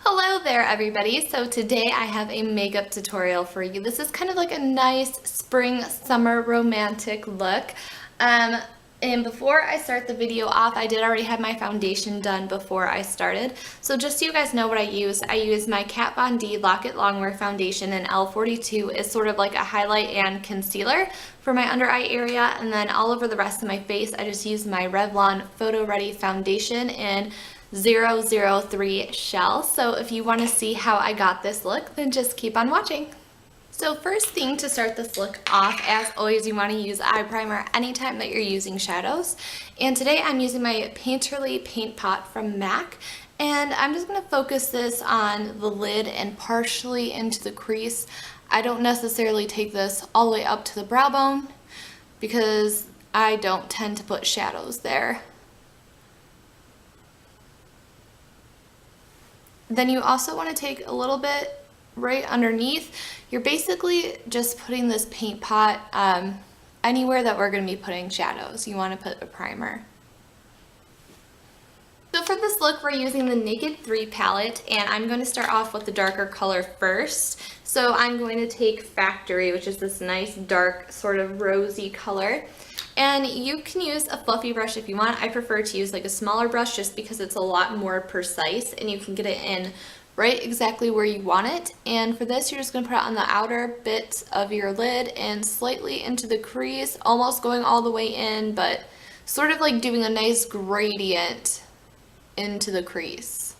Hello there everybody. So today I have a makeup tutorial for you. This is kind of like a nice spring summer romantic look. And before I start the video off, I did already have my foundation done before I started. So just so you guys know what I use my Kat Von D Lock It Longwear foundation in L42 is sort of like a highlight and concealer for my under eye area, and then all over the rest of my face I just use my Revlon Photo Ready foundation in 003 Shell. So if you want to see how I got this look, then just keep on watching. So first thing to start this look off, as always, you want to use eye primer anytime that you're using shadows. And today I'm using my Painterly Paint Pot from MAC. And I'm just going to focus this on the lid and partially into the crease. I don't necessarily take this all the way up to the brow bone because I don't tend to put shadows there. Then you also want to take a little bit right underneath. You're basically just putting this paint pot anywhere that we're going to be putting shadows. You want to put a primer. So for this look, we're using the Naked 3 palette, and I'm going to start off with the darker color first. So I'm going to take Factory, which is this nice dark sort of rosy color. And you can use a fluffy brush if you want. I prefer to use like a smaller brush just because it's a lot more precise and you can get it in right exactly where you want it. And for this, you're just going to put it on the outer bit of your lid and slightly into the crease, almost going all the way in, but sort of like doing a nice gradient into the crease.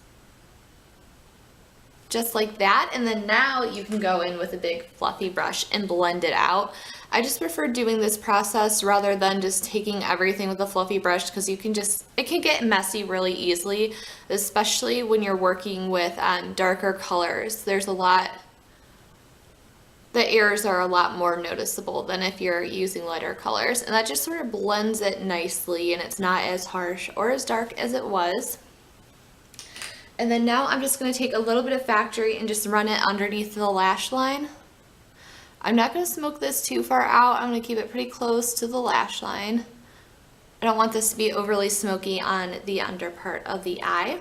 Just like that. And then now you can go in with a big fluffy brush and blend it out. I just prefer doing this process rather than just taking everything with a fluffy brush because it can get messy really easily, especially when you're working with darker colors. The errors are a lot more noticeable than if you're using lighter colors, and that just sort of blends it nicely and it's not as harsh or as dark as it was. And then now I'm just going to take a little bit of Factory and just run it underneath the lash line. I'm not going to smoke this too far out. I'm going to keep it pretty close to the lash line. I don't want this to be overly smoky on the under part of the eye.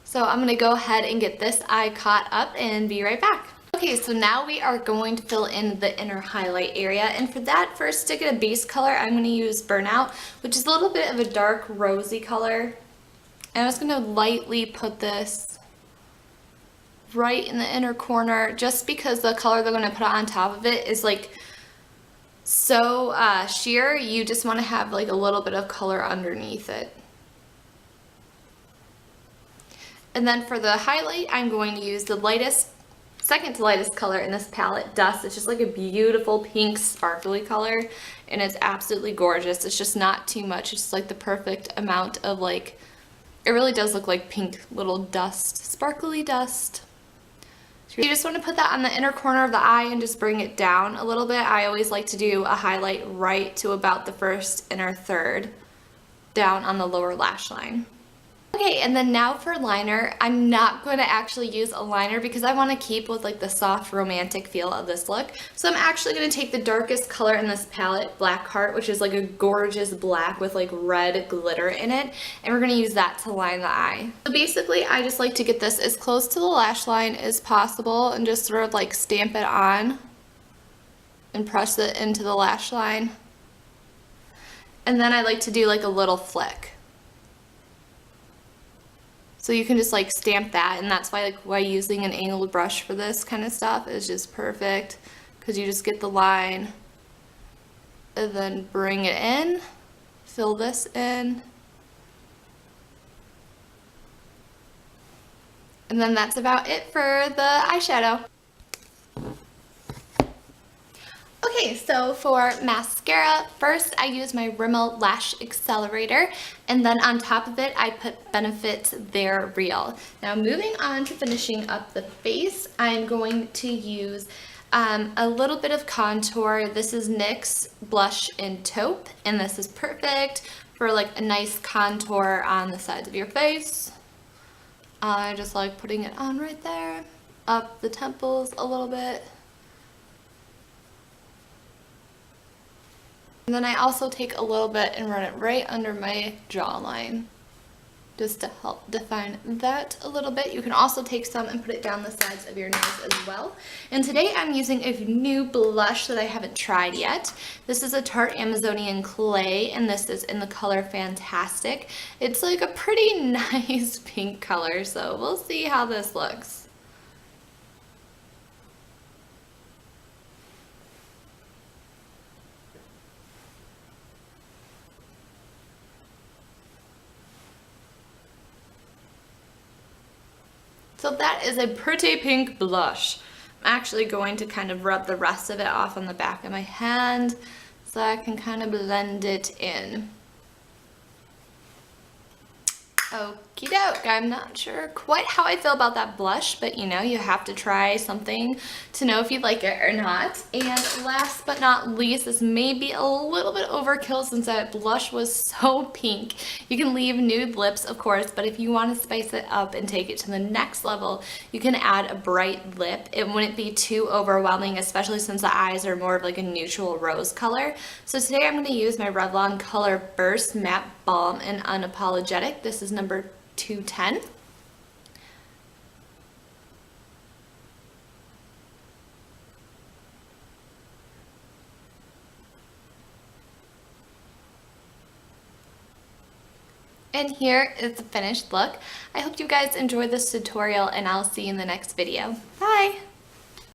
So I'm going to go ahead and get this eye caught up and be right back. Okay, so now we are going to fill in the inner highlight area, and for that, first to get a base color, I'm going to use Burnout, which is a little bit of a dark rosy color. And I'm just going to lightly put this right in the inner corner just because the color they're going to put on top of it is like so sheer. You just want to have like a little bit of color underneath it. And then for the highlight, I'm going to use the second to lightest color in this palette, Dust. It's just like a beautiful pink sparkly color and it's absolutely gorgeous. It's just not too much. It's just like the perfect amount of like, it really does look like pink little dust, sparkly dust. You just want to put that on the inner corner of the eye and just bring it down a little bit. I always like to do a highlight right to about the first inner third down on the lower lash line. Okay, and then now for liner, I'm not going to actually use a liner because I want to keep with like the soft romantic feel of this look. So I'm actually going to take the darkest color in this palette, Black Heart, which is like a gorgeous black with like red glitter in it, and we're going to use that to line the eye. So basically, I just like to get this as close to the lash line as possible and just sort of like stamp it on and press it into the lash line. And then I like to do like a little flick. So you can just like stamp that, and that's why using an angled brush for this kind of stuff is just perfect, because you just get the line and then bring it in, fill this in, and then that's about it for the eyeshadow. Okay, so for mascara, first I use my Rimmel Lash Accelerator, and then on top of it I put Benefit They're Real. Now moving on to finishing up the face, I'm going to use a little bit of contour. This is NYX Blush in Taupe, and this is perfect for like a nice contour on the sides of your face. I just like putting it on right there, up the temples a little bit. And then I also take a little bit and run it right under my jawline. just to help define that a little bit. You can also take some and put it down the sides of your nose as well. And today I'm using a new blush that I haven't tried yet. This is a Tarte Amazonian Clay, and this is in the color Fantastic. It's like a pretty nice pink color, so we'll see how this looks. So that is a pretty pink blush. I'm actually going to kind of rub the rest of it off on the back of my hand so I can kind of blend it in. Okie doke, I'm not sure quite how I feel about that blush, but you know, you have to try something to know if you like it or not. And last but not least, this may be a little bit overkill since that blush was so pink. You can leave nude lips, of course, but if you want to spice it up and take it to the next level, you can add a bright lip. It wouldn't be too overwhelming, especially since the eyes are more of like a neutral rose color. So today I'm going to use my Revlon Color Burst Matte Balm in Unapologetic. This is number 210. And here is the finished look. I hope you guys enjoyed this tutorial, and I'll see you in the next video. Bye!